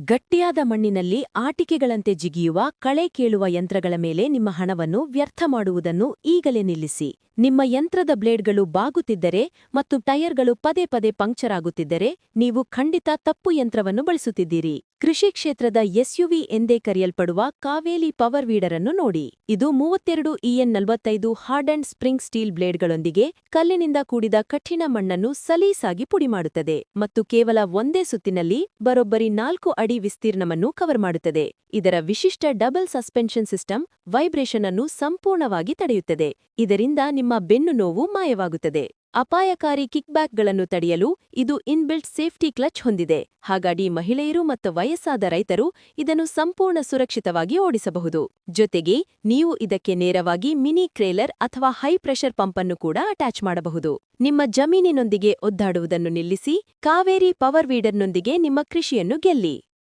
ಗಟ್ಟಿಯಾದ ಮಣ್ಣಿನಲ್ಲಿ ಆಟಿಕೆಗಳಂತೆ ಜಿಗಿಯುವ ಕಳೆ ಕೇಳುವ ಯಂತ್ರಗಳ ಮೇಲೆ ನಿಮ್ಮ ಹಣವನ್ನು ವ್ಯರ್ಥ ಮಾಡುವುದನ್ನು ಈಗಲೇ ನಿಲ್ಲಿಸಿ. ನಿಮ್ಮ ಯಂತ್ರದ ಬ್ಲೇಡ್ಗಳು ಬಾಗುತ್ತಿದ್ದರೆ ಮತ್ತು ಟೈರ್ಗಳು ಪದೇ ಪದೇ ಪಂಕ್ಚರ್ ಆಗುತ್ತಿದ್ದರೆ ನೀವು ಖಂಡಿತ ತಪ್ಪು ಯಂತ್ರವನ್ನು ಬಳಸುತ್ತಿದ್ದೀರಿ. ಕೃಷಿ ಕ್ಷೇತ್ರದ ಎಸ್ಯುವಿ ಎಂದೇ ಕರೆಯಲ್ಪಡುವ ಕಾವೇಲಿ ಪವರ್ ವೀಡರ್ ಅನ್ನು ನೋಡಿ. ಇದು 32EN45 hard and spring steel ಬ್ಲೇಡ್ಗಳೊಂದಿಗೆ ಕಲ್ಲಿನಿಂದ ಕೂಡಿದ ಕಠಿಣ ಮಣ್ಣನ್ನು ಸಲೀಸಾಗಿ ಪುಡಿಮಾಡುತ್ತದೆ ಮತ್ತು ಕೇವಲ ಒಂದೇ ಸುತ್ತಿನಲ್ಲಿ ಬರೋಬ್ಬರಿ 4 ಅಡಿ ವಿಸ್ತೀರ್ಣವನ್ನು ಕವರ್ ಮಾಡುತ್ತದೆ. ಇದರ ವಿಶಿಷ್ಟ ಡಬಲ್ ಸಸ್ಪೆನ್ಷನ್ ಸಿಸ್ಟಮ್ ವೈಬ್ರೇಷನ್ ಅನ್ನು ಸಂಪೂರ್ಣವಾಗಿ ತಡೆಯುತ್ತದೆ. ಇದರಿಂದ ನಿಮ್ಮ ಬೆನ್ನು ನೋವು ಮಾಯವಾಗುತ್ತದೆ. ಅಪಾಯಕಾರಿ ಕಿಕ್ಬ್ಯಾಕ್ಗಳನ್ನು ತಡೆಯಲು ಇದು ಇನ್ಬಿಲ್ಟ್ ಸೇಫ್ಟಿ ಕ್ಲಚ್ ಹೊಂದಿದೆ. ಹಾಗಾಗಿ ಮಹಿಳೆಯರು ಮತ್ತು ವಯಸ್ಸಾದ ರೈತರು ಇದನ್ನು ಸಂಪೂರ್ಣ ಸುರಕ್ಷಿತವಾಗಿ ಓಡಿಸಬಹುದು. ಜೊತೆಗೆ ನೀವು ಇದಕ್ಕೆ ನೇರವಾಗಿ ಮಿನಿ ಕ್ರೇಲರ್ ಅಥವಾ ಹೈ ಪ್ರೆಷರ್ ಪಂಪ್ ಅನ್ನು ಕೂಡ ಅಟ್ಯಾಚ್ ಮಾಡಬಹುದು. ನಿಮ್ಮ ಜಮೀನಿನೊಂದಿಗೆ ಒದ್ದಾಡುವುದನ್ನು ನಿಲ್ಲಿಸಿ ಕಾವೇರಿ ಪವರ್ ವೀಡರ್ನೊಂದಿಗೆ ನಿಮ್ಮ ಕೃಷಿಯನ್ನು ಗೆಲ್ಲಿ.